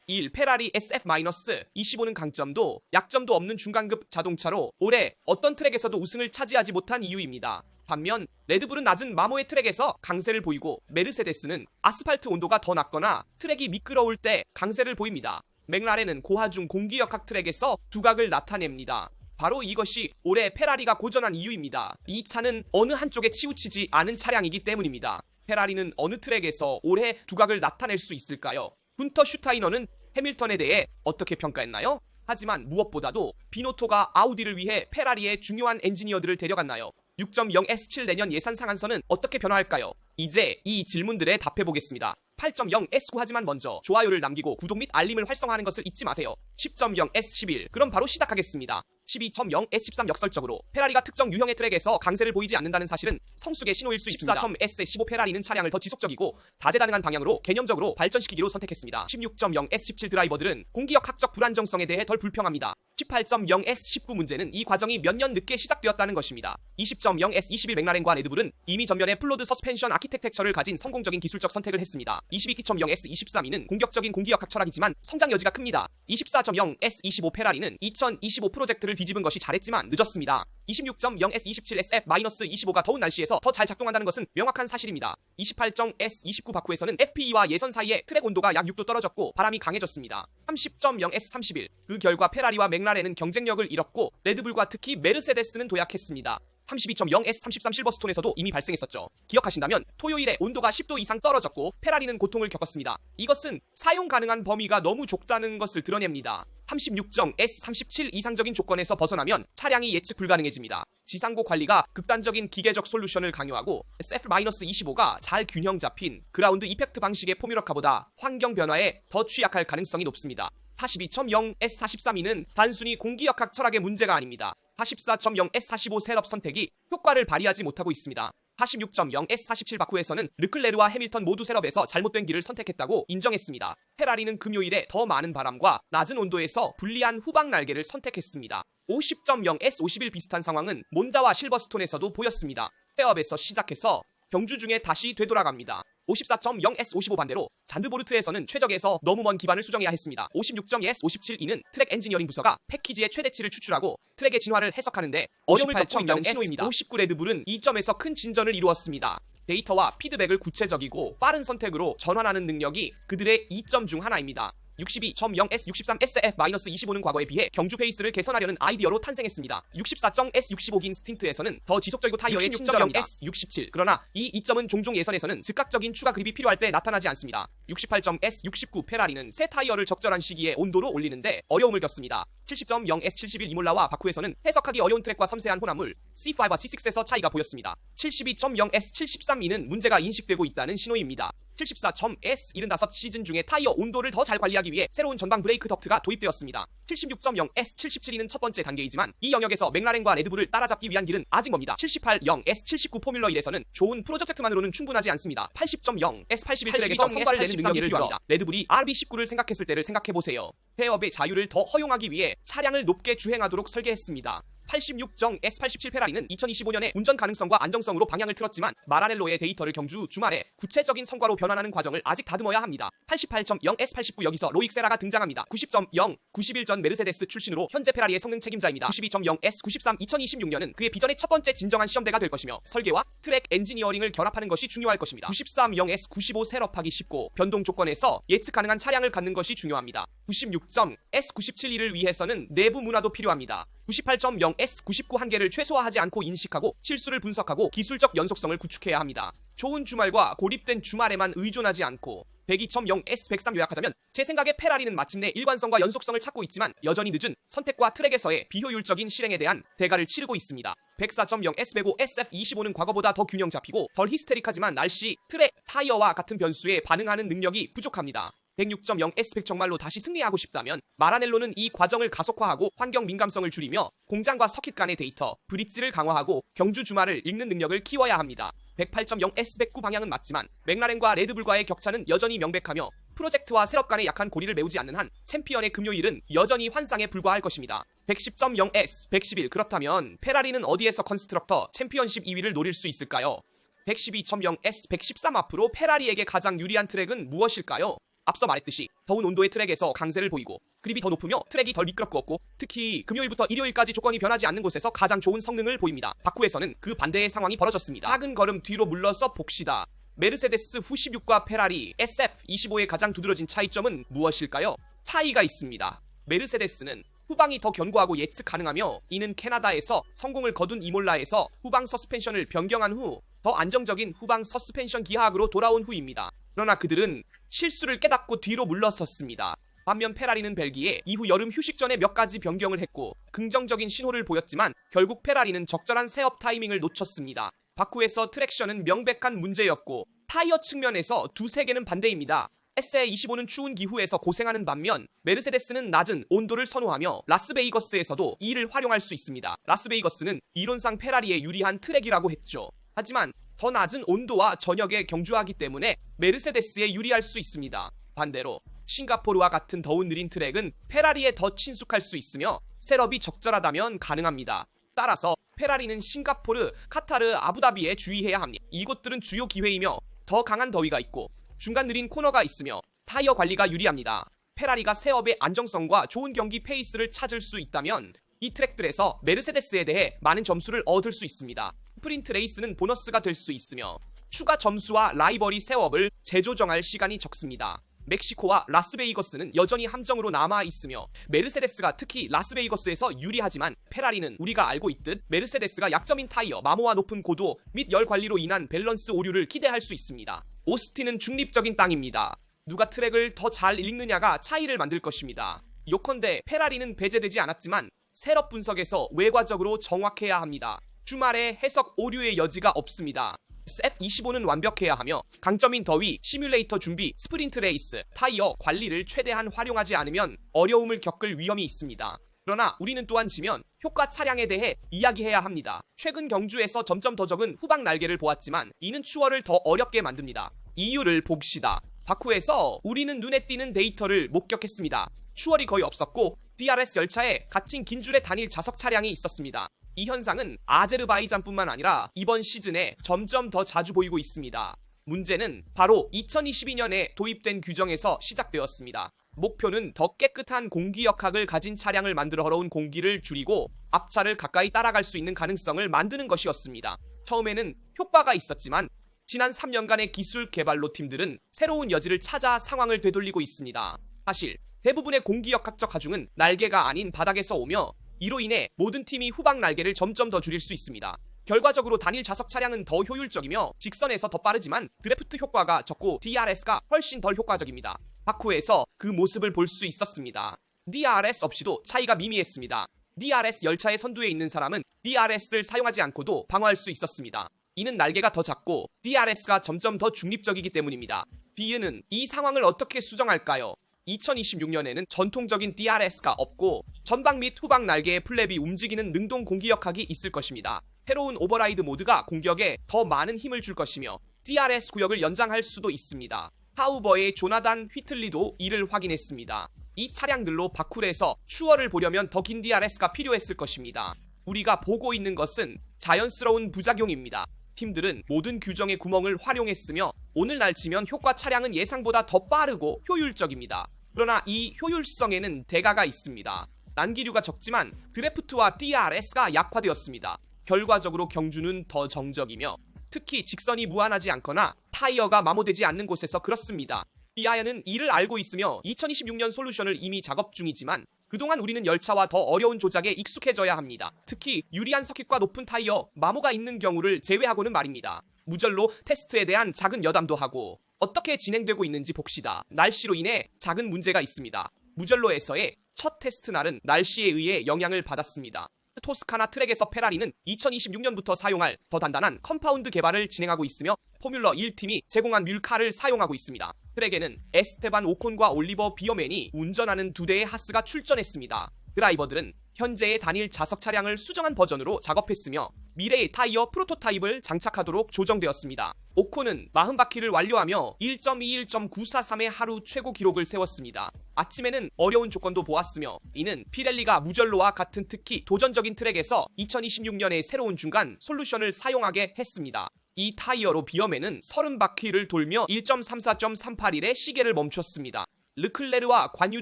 1. 페라리 SF-25는 강점도 약점도 없는 중간급 자동차로 올해 어떤 트랙에서도 우승을 차지하지 못한 이유입니다. 반면 레드불은 낮은 마모의 트랙에서 강세를 보이고 메르세데스는 아스팔트 온도가 더 낮거나 트랙이 미끄러울 때 강세를 보입니다. 맥라렌은 고하중 공기역학 트랙에서 두각을 나타냅니다. 바로 이것이 올해 페라리가 고전한 이유입니다. 이 차는 어느 한쪽에 치우치지 않은 차량이기 때문입니다. 페라리는 어느 트랙에서 올해 두각을 나타낼 수 있을까요? 군터 슈타이너는 해밀턴에 대해 어떻게 평가했나요? 하지만 무엇보다도 비노토가 아우디를 위해 페라리의 중요한 엔지니어들을 데려갔나요? 6.0S7 내년 예산 상한선은 어떻게 변화할까요? 이제 이 질문들에 답해보겠습니다. 8.0S9 하지만 먼저 좋아요를 남기고 구독 및 알림을 활성화하는 것을 잊지 마세요. 10.0S11 그럼 바로 시작하겠습니다. 12.0S13 역설적으로 페라리가 특정 유형의 트랙에서 강세를 보이지 않는다는 사실은 성숙의 신호일 수 있습니다. 14.S15 페라리는 차량을 더 지속적이고 다재다능한 방향으로 개념적으로 발전시키기로 선택했습니다. 16.0S17 드라이버들은 공기역학적 불안정성에 대해 덜 불평합니다. 18.0S19 문제는 이 과정이 몇 년 늦게 시작되었다는 것입니다. 20.0S21 맥라렌과 레드불은 이미 전면에 플로드 서스펜션 아키텍처를 가진 성공적인 기술적 선택을 했습니다. 22.0S23는 공격적인 공기역학 철학이지만 성장 여지가 큽니다. 24.0S25 페라리는 2025 프로젝트를 뒤집은 것이 잘했지만 늦었습니다. 26.0S27 SF-25가 더운 날씨에서 더 잘 작동한다는 것은 명확한 사실입니다. 28.S29 바쿠에서는 FPE와 예선 사이에 트랙 온도가 약 6도 떨어졌고 바람이 강해졌습니다. 30.0S31 그 결과 페라리와 맥라렌은 경쟁력을 잃었고 레드불과 특히 메르세데스는 도약했습니다. 32.0S33 실버스톤에서도 이미 발생했었죠. 기억하신다면 토요일에 온도가 10도 이상 떨어졌고 페라리는 고통을 겪었습니다. 이것은 사용 가능한 범위가 너무 좁다는 것을 드러냅니다. 36.S37 이상적인 조건에서 벗어나면 차량이 예측 불가능해집니다. 지상고 관리가 극단적인 기계적 솔루션을 강요하고 SF-25가 잘 균형 잡힌 그라운드 이펙트 방식의 포뮬러카보다 환경 변화에 더 취약할 가능성이 높습니다. 42.0S43는 단순히 공기역학 철학의 문제가 아닙니다. 44.0S45 셋업 선택이 효과를 발휘하지 못하고 있습니다. 46.0S47 바쿠에서는 르클레르와 해밀턴 모두 셋업에서 잘못된 길을 선택했다고 인정했습니다. 페라리는 금요일에 더 많은 바람과 낮은 온도에서 불리한 후방 날개를 선택했습니다. 50.0S51 비슷한 상황은 몬자와 실버스톤에서도 보였습니다. 셋업에서 시작해서 경주 중에 다시 되돌아갑니다. 54.0S55 반대로 잔드보르트에서는 최적에서 너무 먼 기반을 수정해야 했습니다. 56.0S57E는 트랙 엔지니어링 부서가 패키지의 최대치를 추출하고 트랙의 진화를 해석하는데 어려움을 겪고 있다는 신호입니다. 59 레드불은 이 점에서 큰 진전을 이루었습니다. 데이터와 피드백을 구체적이고 빠른 선택으로 전환하는 능력이 그들의 이점 중 하나입니다. 62.0S63 SF-25는 과거에 비해 경주 페이스를 개선하려는 아이디어로 탄생했습니다. 64.S65긴 스틴트에서는 더 지속적이고 타이어에 친절합니다. S67 그러나 이 이점은 종종 예선에서는 즉각적인 추가 그립이 필요할 때 나타나지 않습니다. 68.S69 페라리는 새 타이어를 적절한 시기에 온도로 올리는데 어려움을 겪습니다. 70.0S71 이몰라와 바쿠에서는 해석하기 어려운 트랙과 섬세한 혼합물 C5와 C6에서 차이가 보였습니다. 72.0S73E는 문제가 인식되고 있다는 신호입니다. 74.S75 시즌 중에 타이어 온도를 더 잘 관리하기 위해 새로운 전방 브레이크 덕트가 도입되었습니다. 76.0S77E는 첫 번째 단계이지만 이 영역에서 맥라렌과 레드불을 따라잡기 위한 길은 아직 멉니다. 78.0S79 포뮬러 1에서는 좋은 프로젝트만으로는 충분하지 않습니다. 80.0S81 트랙에서 선발내는 능력이 필요합니다. 레드불이 RB19를 생각했을 때를 생각해보세요. 폐업의 자유를 더 허용하기 위해 차량을 높게 주행하도록 설계했습니다. 86.S87 페라리는 2025년에 운전 가능성과 안정성으로 방향을 틀었지만 마라넬로의 데이터를 경주 주말에 구체적인 성과로 변환하는 과정을 아직 다듬어야 합니다. 88.0S89 여기서 로익 세라가 등장합니다. 90.0 91전 메르세데스 출신으로 현재 페라리의 성능 책임자입니다. 92.0S93 2026년은 그의 비전의 첫 번째 진정한 시험대가 될 것이며 설계와 트랙 엔지니어링을 결합하는 것이 중요할 것입니다. 93.0S95 셋업하기 쉽고 변동 조건에서 예측 가능한 차량을 갖는 것이 중요합니다. 96.S97E를 위해서는 내부 문화도 필요합니다. 98.0S99 한계를 최소화하지 않고 인식하고 실수를 분석하고 기술적 연속성을 구축해야 합니다. 좋은 주말과 고립된 주말에만 의존하지 않고 102.0S103 요약하자면 제 생각에 페라리는 마침내 일관성과 연속성을 찾고 있지만 여전히 늦은 선택과 트랙에서의 비효율적인 실행에 대한 대가를 치르고 있습니다. 104.0S105 SF25는 과거보다 더 균형 잡히고 덜 히스테릭하지만 날씨, 트랙, 타이어와 같은 변수에 반응하는 능력이 부족합니다. 106.0S100 정말로 다시 승리하고 싶다면 마라넬로는 이 과정을 가속화하고 환경 민감성을 줄이며 공장과 서킷 간의 데이터, 브릿지를 강화하고 경주 주말을 읽는 능력을 키워야 합니다. 108.0S109 방향은 맞지만 맥라렌과 레드불과의 격차는 여전히 명백하며 프로젝트와 셋업 간의 약한 고리를 메우지 않는 한 챔피언의 금요일은 여전히 환상에 불과할 것입니다. 110.0S 111 그렇다면 페라리는 어디에서 컨스트럭터 챔피언십 2위를 노릴 수 있을까요? 112.0S 113 앞으로 페라리에게 가장 유리한 트랙은 무엇일까요? 앞서 말했듯이 더운 온도의 트랙에서 강세를 보이고 그립이 더 높으며 트랙이 덜 미끄럽고 없고 특히 금요일부터 일요일까지 조건이 변하지 않는 곳에서 가장 좋은 성능을 보입니다. 바쿠에서는 그 반대의 상황이 벌어졌습니다. 작은 걸음 뒤로 물러서 봅시다. 메르세데스 후16과 페라리 SF25의 가장 두드러진 차이점은 무엇일까요? 차이가 있습니다. 메르세데스는 후방이 더 견고하고 예측 가능하며 이는 캐나다에서 성공을 거둔 이몰라에서 후방 서스펜션을 변경한 후 더 안정적인 후방 서스펜션 기하학으로 돌아온 후입니다. 그러나 그들은 실수를 깨닫고 뒤로 물러섰습니다. 반면 페라리는 벨기에 이후 여름 휴식 전에 몇 가지 변경을 했고 긍정적인 신호를 보였지만 결국 페라리는 적절한 세업 타이밍을 놓쳤습니다. 바쿠에서 트랙션은 명백한 문제였고 타이어 측면에서 두세 개는 반대입니다. SF25는 추운 기후에서 고생하는 반면 메르세데스는 낮은 온도를 선호하며 라스베이거스에서도 이를 활용할 수 있습니다. 라스베이거스는 이론상 페라리에 유리한 트랙이라고 했죠. 하지만 더 낮은 온도와 저녁에 경주하기 때문에 메르세데스에 유리할 수 있습니다. 반대로 싱가포르와 같은 더운 느린 트랙은 페라리에 더 친숙할 수 있으며 셋업이 적절하다면 가능합니다. 따라서 페라리는 싱가포르, 카타르, 아부다비에 주의해야 합니다. 이곳들은 주요 기회이며 더 강한 더위가 있고 중간 느린 코너가 있으며 타이어 관리가 유리합니다. 페라리가 셋업의 안정성과 좋은 경기 페이스를 찾을 수 있다면 이 트랙들에서 메르세데스에 대해 많은 점수를 얻을 수 있습니다. 스프린트 레이스는 보너스가 될 수 있으며 추가 점수와 라이벌이 셋업을 재조정할 시간이 적습니다. 멕시코와 라스베이거스는 여전히 함정으로 남아있으며 메르세데스가 특히 라스베이거스에서 유리하지만 페라리는 우리가 알고 있듯 메르세데스가 약점인 타이어, 마모와 높은 고도 및 열 관리로 인한 밸런스 오류를 기대할 수 있습니다. 오스틴은 중립적인 땅입니다. 누가 트랙을 더 잘 읽느냐가 차이를 만들 것입니다. 요컨대 페라리는 배제되지 않았지만 셋업 분석에서 외과적으로 정확해야 합니다. 주말에 해석 오류의 여지가 없습니다. SF25는 완벽해야 하며 강점인 더위, 시뮬레이터 준비, 스프린트 레이스, 타이어 관리를 최대한 활용하지 않으면 어려움을 겪을 위험이 있습니다. 그러나 우리는 또한 지면 효과 차량에 대해 이야기해야 합니다. 최근 경주에서 점점 더 적은 후방 날개를 보았지만 이는 추월을 더 어렵게 만듭니다. 이유를 봅시다. 바쿠에서 우리는 눈에 띄는 데이터를 목격했습니다. 추월이 거의 없었고 DRS 열차에 갇힌 긴 줄의 단일 좌석 차량이 있었습니다. 이 현상은 아제르바이잔뿐만 아니라 이번 시즌에 점점 더 자주 보이고 있습니다. 문제는 바로 2022년에 도입된 규정에서 시작되었습니다. 목표는 더 깨끗한 공기 역학을 가진 차량을 만들어 걸어온 공기를 줄이고 앞차를 가까이 따라갈 수 있는 가능성을 만드는 것이었습니다. 처음에는 효과가 있었지만 지난 3년간의 기술 개발로 팀들은 새로운 여지를 찾아 상황을 되돌리고 있습니다. 사실 대부분의 공기 역학적 하중은 날개가 아닌 바닥에서 오며 이로 인해 모든 팀이 후방 날개를 점점 더 줄일 수 있습니다. 결과적으로 단일 좌석 차량은 더 효율적이며 직선에서 더 빠르지만 드래프트 효과가 적고 DRS가 훨씬 덜 효과적입니다. 바쿠에서 그 모습을 볼 수 있었습니다. DRS 없이도 차이가 미미했습니다. DRS 열차의 선두에 있는 사람은 DRS를 사용하지 않고도 방어할 수 있었습니다. 이는 날개가 더 작고 DRS가 점점 더 중립적이기 때문입니다. 비유는 이 상황을 어떻게 수정할까요? 2026년에는 전통적인 DRS가 없고 전방 및 후방 날개의 플랩이 움직이는 능동 공기역학이 있을 것입니다. 새로운 오버라이드 모드가 공격에 더 많은 힘을 줄 것이며 DRS 구역을 연장할 수도 있습니다. 하우버의 조나단 휘틀리도 이를 확인했습니다. 이 차량들로 바쿠에서 추월을 보려면 더 긴 DRS가 필요했을 것입니다. 우리가 보고 있는 것은 자연스러운 부작용입니다. 팀들은 모든 규정의 구멍을 활용했으며 오늘날 치면 효과 차량은 예상보다 더 빠르고 효율적입니다. 그러나 이 효율성에는 대가가 있습니다. 난기류가 적지만 드래프트와 DRS가 약화되었습니다. 결과적으로 경주는 더 정적이며 특히 직선이 무한하지 않거나 타이어가 마모되지 않는 곳에서 그렇습니다. 비아야는 이를 알고 있으며 2026년 솔루션을 이미 작업 중이지만 그동안 우리는 열차와 더 어려운 조작에 익숙해져야 합니다. 특히 유리한 서킷과 높은 타이어, 마모가 있는 경우를 제외하고는 말입니다. 무절로 테스트에 대한 작은 여담도 하고 어떻게 진행되고 있는지 봅시다. 날씨로 인해 작은 문제가 있습니다. 무절로에서의 첫 테스트 날은 날씨에 의해 영향을 받았습니다. 토스카나 트랙에서 페라리는 2026년부터 사용할 더 단단한 컴파운드 개발을 진행하고 있으며 포뮬러 1팀이 제공한 뮬카를 사용하고 있습니다. 트랙에는 에스테반 오콘과 올리버 비어맨이 운전하는 두 대의 하스가 출전했습니다. 드라이버들은 현재의 단일 좌석 차량을 수정한 버전으로 작업했으며 미래의 타이어 프로토타입을 장착하도록 조정되었습니다. 오콘은 40바퀴를 완료하며 1.21.943의 하루 최고 기록을 세웠습니다. 아침에는 어려운 조건도 보았으며 이는 피렐리가 무절로와 같은 특히 도전적인 트랙에서 2026년의 새로운 중간 솔루션을 사용하게 했습니다. 이 타이어로 비어맨은 30바퀴를 돌며 1.34.381의 시계를 멈췄습니다. 르클레르와 관유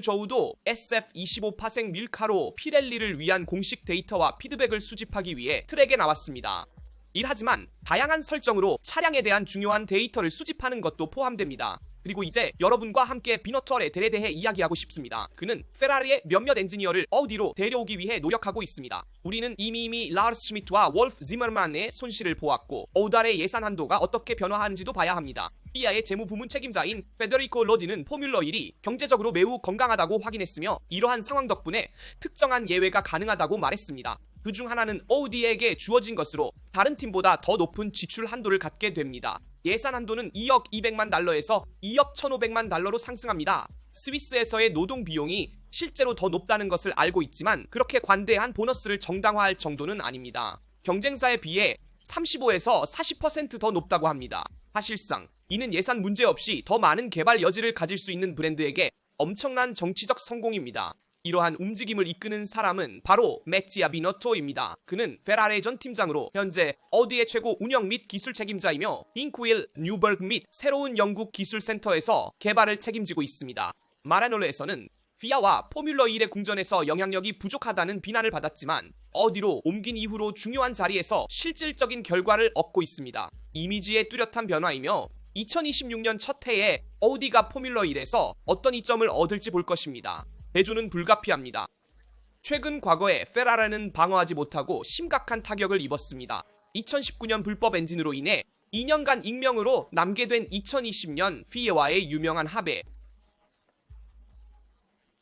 저우도 SF25 파생 밀카로 피렐리를 위한 공식 데이터와 피드백을 수집하기 위해 트랙에 나왔습니다. 하지만 다양한 설정으로 차량에 대한 중요한 데이터를 수집하는 것도 포함됩니다. 그리고 이제 여러분과 함께 비너투어 레델에 대해 이야기하고 싶습니다. 그는 페라리의 몇몇 엔지니어를 어디로 데려오기 위해 노력하고 있습니다. 우리는 이미 라르스 슈미트와 월프 지머만의 손실을 보았고 오달의 예산 한도가 어떻게 변화하는지도 봐야 합니다. 피아의 재무 부문 책임자인 페데리코 로디는 포뮬러 1이 경제적으로 매우 건강하다고 확인했으며 이러한 상황 덕분에 특정한 예외가 가능하다고 말했습니다. 그 중 하나는 오디에게 주어진 것으로 다른 팀보다 더 높은 지출 한도를 갖게 됩니다. 예산 한도는 2억 200만 달러에서 2억 1500만 달러로 상승합니다. 스위스에서의 노동 비용이 실제로 더 높다는 것을 알고 있지만 그렇게 관대한 보너스를 정당화할 정도는 아닙니다. 경쟁사에 비해 35에서 40% 더 높다고 합니다. 사실상 이는 예산 문제 없이 더 많은 개발 여지를 가질 수 있는 브랜드에게 엄청난 정치적 성공입니다. 이러한 움직임을 이끄는 사람은 바로 매티아 비너토입니다. 그는 페라리 전 팀장으로 현재 어디의 최고 운영 및 기술 책임자이며 잉크윌, 뉴버그 및 새로운 영국 기술센터에서 개발을 책임지고 있습니다. 마라놀레에서는 피아와 포뮬러 1의 궁전에서 영향력이 부족하다는 비난을 받았지만 어디로 옮긴 이후로 중요한 자리에서 실질적인 결과를 얻고 있습니다. 이미지의 뚜렷한 변화이며 2026년 첫 해에 어디가 포뮬러 1에서 어떤 이점을 얻을지 볼 것입니다. 대조는 불가피합니다. 최근 과거에 페라리는 방어하지 못하고 심각한 타격을 입었습니다. 2019년 불법 엔진으로 인해 2년간 익명으로 남게 된 2020년 피에와의 유명한 합의.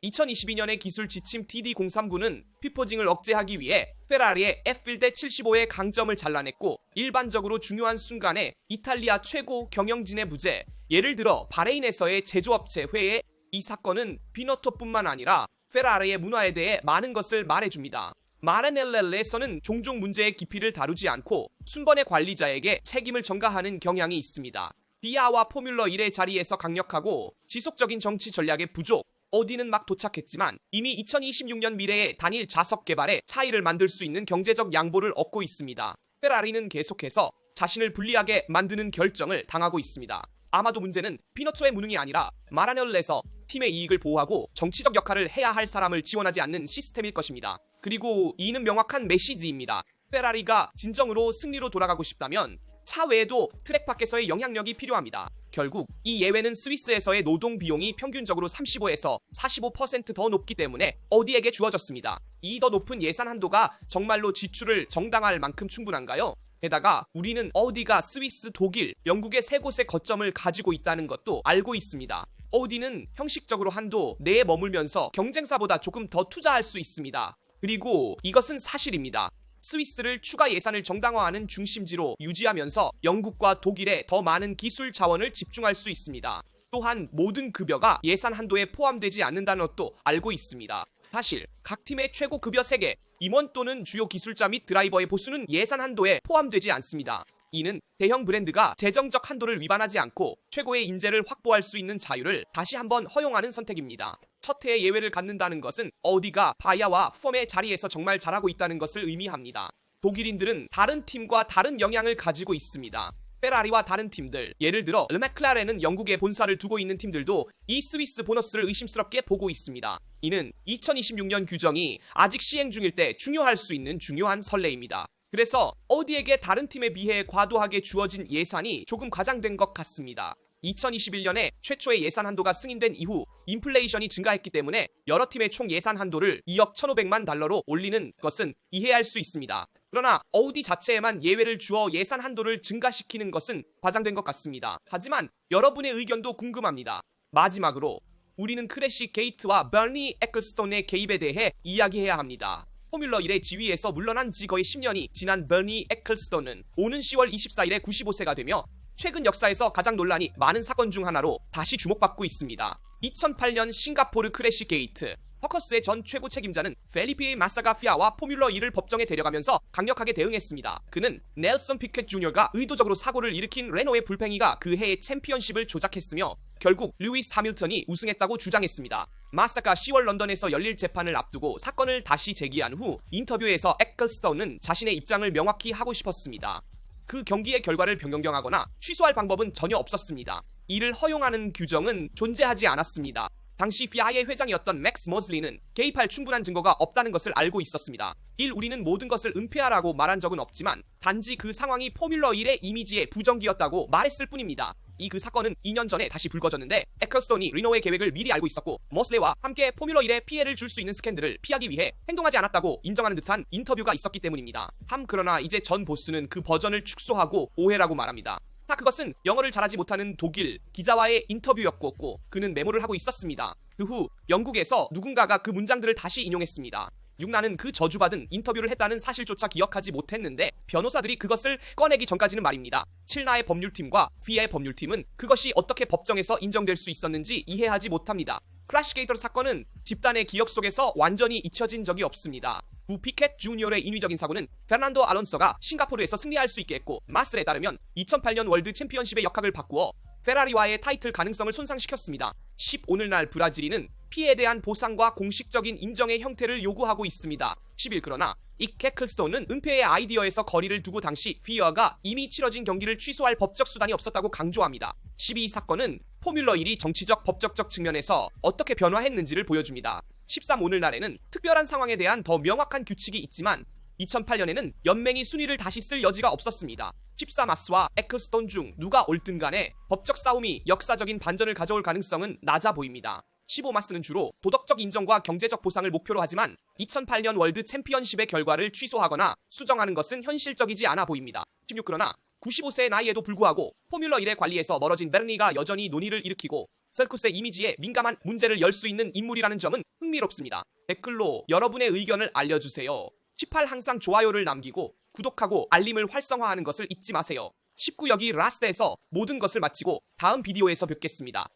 2022년의 기술 지침 TD039는 피포징을 억제하기 위해 페라리의 F1-75의 강점을 잘라냈고 일반적으로 중요한 순간에 이탈리아 최고 경영진의 부재, 예를 들어 바레인에서의 제조업체 회의. 이 사건은 비너토뿐만 아니라 페라리의 문화에 대해 많은 것을 말해줍니다. 마라넬레에서는 종종 문제의 깊이를 다루지 않고 순번의 관리자에게 책임을 전가하는 경향이 있습니다. 비아와 포뮬러 1의 자리에서 강력하고 지속적인 정치 전략의 부족. 어디는 막 도착했지만 이미 2026년 미래의 단일 좌석 개발에 차이를 만들 수 있는 경제적 양보를 얻고 있습니다. 페라리는 계속해서 자신을 불리하게 만드는 결정을 당하고 있습니다. 아마도 문제는 비너토의 무능이 아니라 마라넬레에서 팀의 이익을 보호하고 정치적 역할을 해야 할 사람을 지원하지 않는 시스템일 것입니다. 그리고 이는 명확한 메시지입니다. 페라리가 진정으로 승리로 돌아가고 싶다면 차 외에도 트랙 밖에서의 영향력이 필요합니다. 결국 이 예외는 스위스에서의 노동 비용이 평균적으로 35에서 45% 더 높기 때문에 어디에게 주어졌습니다. 이 더 높은 예산 한도가 정말로 지출을 정당화할 만큼 충분한가요? 게다가 우리는 어디가 스위스, 독일, 영국의 세 곳의 거점을 가지고 있다는 것도 알고 있습니다. 어디는 형식적으로 한도 내에 머물면서 경쟁사보다 조금 더 투자할 수 있습니다. 그리고 이것은 사실입니다. 스위스를 추가 예산을 정당화하는 중심지로 유지하면서 영국과 독일에 더 많은 기술 자원을 집중할 수 있습니다. 또한 모든 급여가 예산 한도에 포함되지 않는다는 것도 알고 있습니다. 사실 각 팀의 최고 급여 세계, 임원 또는 주요 기술자 및 드라이버의 보수는 예산 한도에 포함되지 않습니다. 이는 대형 브랜드가 재정적 한도를 위반하지 않고 최고의 인재를 확보할 수 있는 자유를 다시 한번 허용하는 선택입니다. 첫 해에 예외를 갖는다는 것은 어디가 바야와 펌의 자리에서 정말 잘하고 있다는 것을 의미합니다. 독일인들은 다른 팀과 다른 영향을 가지고 있습니다. 페라리와 다른 팀들, 예를 들어 르메클라렌은 영국에 본사를 두고 있는 팀들도 이 스위스 보너스를 의심스럽게 보고 있습니다. 이는 2026년 규정이 아직 시행 중일 때 중요할 수 있는 중요한 선례입니다. 그래서 어디에게 다른 팀에 비해 과도하게 주어진 예산이 조금 과장된 것 같습니다. 2021년에 최초의 예산 한도가 승인된 이후 인플레이션이 증가했기 때문에 여러 팀의 총 예산 한도를 2억 1,500만 달러로 올리는 것은 이해할 수 있습니다. 그러나 어디 자체에만 예외를 주어 예산 한도를 증가시키는 것은 과장된 것 같습니다. 하지만 여러분의 의견도 궁금합니다. 마지막으로 우리는 크래시 게이트와 버니 에클스톤의 개입에 대해 이야기해야 합니다. 포뮬러 1의 지위에서 물러난 지 거의 10년이 지난 버니 에클스톤은 오는 10월 24일에 95세가 되며 최근 역사에서 가장 논란이 많은 사건 중 하나로 다시 주목받고 있습니다. 2008년 싱가포르 크래시 게이트. 허커스의 전 최고 책임자는 펠리페 마사가피아와 포뮬러 1을 법정에 데려가면서 강력하게 대응했습니다. 그는 넬슨 피켓 주니어가 의도적으로 사고를 일으킨 레노의 불팽이가 그 해의 챔피언십을 조작했으며 결국 루이스 하밀턴이 우승했다고 주장했습니다. 마사가 10월 런던에서 열릴 재판을 앞두고 사건을 다시 제기한 후 인터뷰에서 에클스톤은 자신의 입장을 명확히 하고 싶었습니다. 그 경기의 결과를 변경하거나 취소할 방법은 전혀 없었습니다. 이를 허용하는 규정은 존재하지 않았습니다. 당시 FIA의 회장이었던 맥스 머슬리는 개입할 충분한 증거가 없다는 것을 알고 있었습니다. 우리는 모든 것을 은폐하라고 말한 적은 없지만 단지 그 상황이 포뮬러 1의 이미지에 부정기였다고 말했을 뿐입니다. 그 사건은 2년 전에 다시 불거졌는데 에클스톤이 리노의 계획을 미리 알고 있었고 머슬레와 함께 포뮬러 1에 피해를 줄 수 있는 스캔들을 피하기 위해 행동하지 않았다고 인정하는 듯한 인터뷰가 있었기 때문입니다. 그러나 이제 전 보스는 그 버전을 축소하고 오해라고 말합니다. 그것은 영어를 잘하지 못하는 독일 기자와의 인터뷰였고 그는 메모를 하고 있었습니다. 그 후 영국에서 누군가가 그 문장들을 다시 인용했습니다. 육나는 그 저주받은 인터뷰를 했다는 사실조차 기억하지 못했는데 변호사들이 그것을 꺼내기 전까지는 말입니다. 칠나의 법률팀과 FIA의 법률팀은 그것이 어떻게 법정에서 인정될 수 있었는지 이해하지 못합니다. 크래시게이터 사건은 집단의 기억 속에서 완전히 잊혀진 적이 없습니다. 부 피켓 주니어의 인위적인 사고는 페르난도 알론소가 싱가포르에서 승리할 수 있게 했고 마슬에 따르면 2008년 월드 챔피언십의 역학을 바꾸어 페라리와의 타이틀 가능성을 손상시켰습니다. 오늘날 브라질인은 피해에 대한 보상과 공식적인 인정의 형태를 요구하고 있습니다. 그러나 에클스톤은 은폐의 아이디어에서 거리를 두고 당시 FIA가 이미 치러진 경기를 취소할 법적 수단이 없었다고 강조합니다. 이 사건은 포뮬러 1이 정치적 법적적 측면에서 어떻게 변화했는지를 보여줍니다. 오늘날에는 특별한 상황에 대한 더 명확한 규칙이 있지만 2008년에는 연맹이 순위를 다시 쓸 여지가 없었습니다. 마스와 에클스톤 중 누가 옳든 간에 법적 싸움이 역사적인 반전을 가져올 가능성은 낮아 보입니다. 마스는 주로 도덕적 인정과 경제적 보상을 목표로 하지만 2008년 월드 챔피언십의 결과를 취소하거나 수정하는 것은 현실적이지 않아 보입니다. 그러나 95세의 나이에도 불구하고 포뮬러 1의 관리에서 멀어진 베르니가 여전히 논의를 일으키고 서쿠스의 이미지에 민감한 문제를 열 수 있는 인물이라는 점은 흥미롭습니다. 댓글로 여러분의 의견을 알려주세요. 항상 좋아요를 남기고 구독하고 알림을 활성화하는 것을 잊지 마세요. 19 여기 라스트에서 모든 것을 마치고 다음 비디오에서 뵙겠습니다.